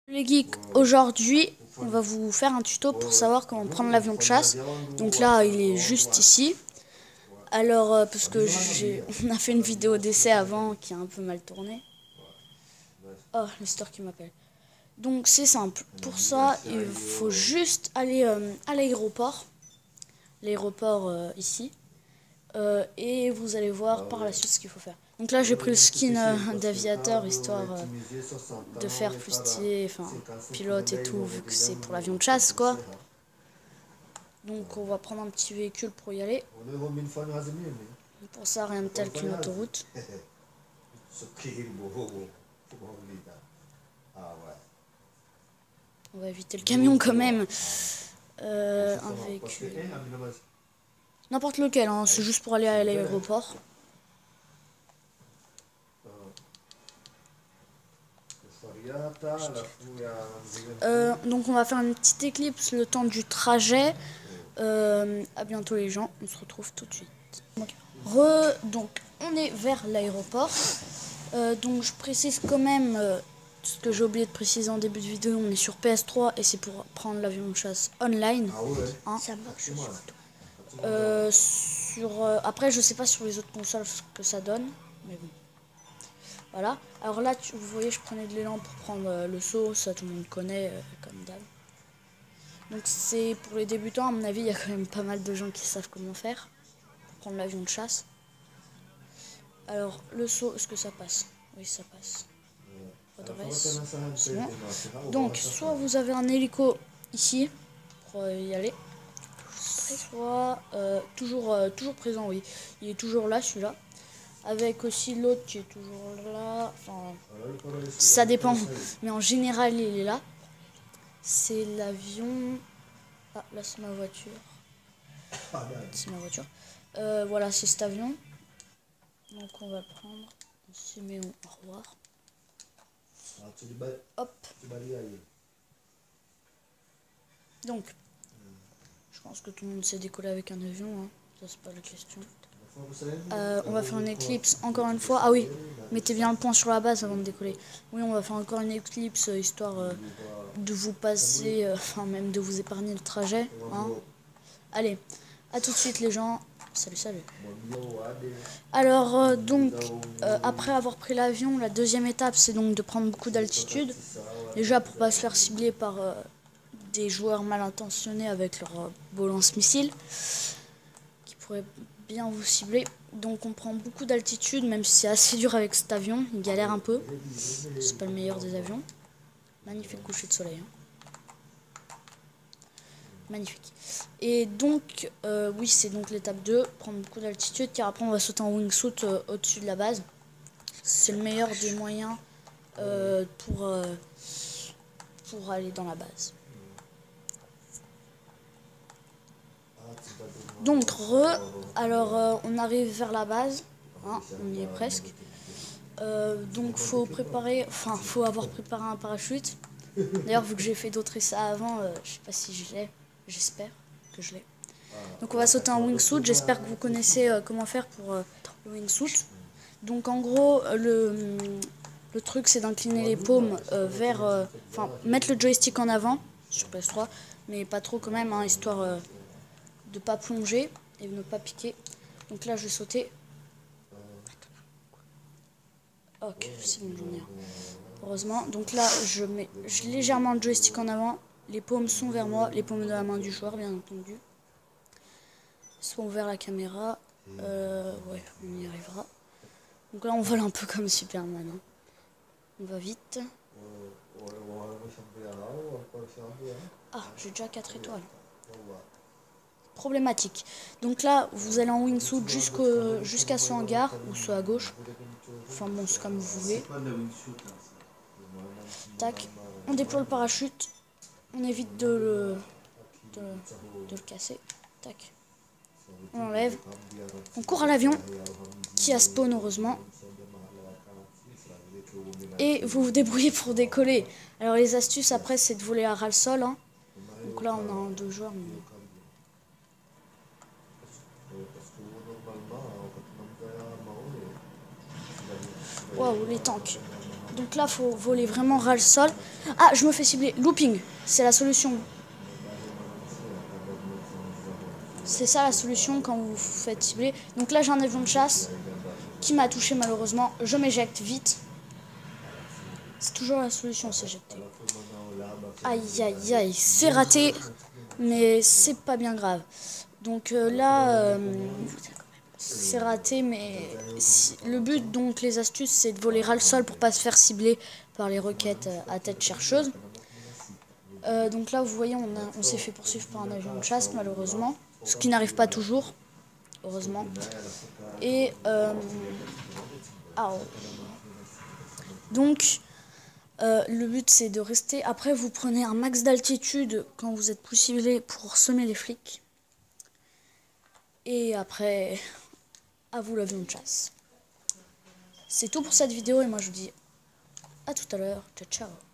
Les geeks, aujourd'hui on va vous faire un tuto pour savoir comment prendre l'avion de chasse. Donc là il est juste ici. Alors parce que on a fait une vidéo d'essai avant qui a un peu mal tourné. Oh, le store qui m'appelle. Donc c'est simple, pour ça il faut juste aller à l'aéroport. L'aéroport ici. Et vous allez voir par la suite ce qu'il faut faire. Donc là j'ai pris le skin d'aviateur histoire de faire plus stylé, enfin pilote et tout, vu que c'est pour l'avion de chasse quoi. Donc on va prendre un petit véhicule pour y aller. Pour ça rien de tel qu'une autoroute. On va éviter le camion quand même. Un véhicule. N'importe lequel, hein, c'est juste pour aller à l'aéroport. Donc on va faire une petite éclipse le temps du trajet. À bientôt les gens, on se retrouve tout de suite. Donc on est vers l'aéroport. Donc je précise quand même ce que j'ai oublié de préciser en début de vidéo, on est sur PS3 et c'est pour prendre l'avion de chasse online. Hein. Ça marche après je sais pas sur les autres consoles ce que ça donne, mais bon. Voilà, alors là vous voyez je prenais de l'élan pour prendre le saut, ça tout le monde connaît comme d'hab. Donc c'est pour les débutants, à mon avis il y a quand même pas mal de gens qui savent comment faire pour prendre l'avion de chasse. Alors le saut, est-ce que ça passe? Oui ça passe. Redresse, c'est bon. Donc soit vous avez un hélico ici pour y aller, soit toujours présent, oui, il est toujours là celui-là. Avec aussi l'autre qui est toujours là, enfin, ça dépend, mais en général il est là. C'est l'avion. Ah, là c'est ma voiture. C'est ma voiture. Voilà, c'est cet avion. Donc on va le prendre. On se met au revoir. Hop. Donc, je pense que tout le monde sait décoller avec un avion. Hein. Ça c'est pas la question. On va faire une éclipse encore une fois. Ah oui, mettez bien le point sur la base avant de décoller. Oui, on va faire encore une éclipse histoire de vous passer, enfin même de vous épargner le trajet. Hein. Allez, à tout de suite les gens. Salut, salut. Alors donc, après avoir pris l'avion, la deuxième étape c'est donc de prendre beaucoup d'altitude. Déjà pour pas se faire cibler par des joueurs mal intentionnés avec leur beau lance-missile qui pourraient bien vous cibler. Donc on prend beaucoup d'altitude, même si c'est assez dur avec cet avion, il galère un peu. C'est pas le meilleur des avions. Magnifique coucher de soleil. Hein. Magnifique. Et donc, oui, c'est donc l'étape 2, prendre beaucoup d'altitude, car après on va sauter en wingsuit au-dessus de la base. C'est le meilleur des moyens pour aller dans la base. Donc, alors on arrive vers la base, hein, on y est presque. Donc faut avoir préparé un parachute. D'ailleurs vu que j'ai fait d'autres essais avant, je sais pas si je l'ai, j'espère que je l'ai. Donc on va sauter en wingsuit, j'espère que vous connaissez comment faire pour le wingsuit. Donc en gros le truc c'est d'incliner les paumes vers, mettre le joystick en avant sur PS3, mais pas trop quand même, hein, histoire de pas plonger et de ne pas piquer. Donc là je vais sauter. Ok, c'est bon, j'en ai un. Heureusement. Donc là, je mets légèrement le joystick en avant. Les paumes sont vers moi. Les paumes de la main du joueur, bien entendu. Sont vers la caméra. Ouais, on y arrivera. Donc là, on vole un peu comme Superman. Hein. On va vite. Ah, j'ai déjà 4 étoiles. Problématique. Donc là, vous allez en wingsuit jusqu'à ce hangar, ou ce à gauche. Enfin bon, c'est comme vous voulez. Tac, on déploie le parachute. On évite de le casser. Tac. On enlève. On court à l'avion, qui a spawn heureusement. Et vous vous débrouillez pour décoller. Alors les astuces après, c'est de voler à ras le sol. Hein. Donc là, on a 2 joueurs. Mais... Waouh, les tanks. Donc là, faut voler vraiment ras le sol. Ah, je me fais cibler. Looping, c'est la solution. C'est ça la solution quand vous vous faites cibler. Donc là, j'ai un avion de chasse qui m'a touché malheureusement. Je m'éjecte vite. C'est toujours la solution, s'éjecter. Aïe, aïe, aïe. C'est raté, mais c'est pas bien grave. Donc là, c'est raté, mais le but, donc les astuces, c'est de voler ras le sol pour pas se faire cibler par les roquettes à tête chercheuse. Donc là, vous voyez, on s'est fait poursuivre par un avion de chasse, malheureusement. Ce qui n'arrive pas toujours, heureusement. Et donc, le but, c'est de rester. Après, vous prenez un max d'altitude quand vous êtes plus ciblé pour semer les flics. Et après, à vous l'avion de chasse. C'est tout pour cette vidéo et moi je vous dis à tout à l'heure. Ciao, ciao.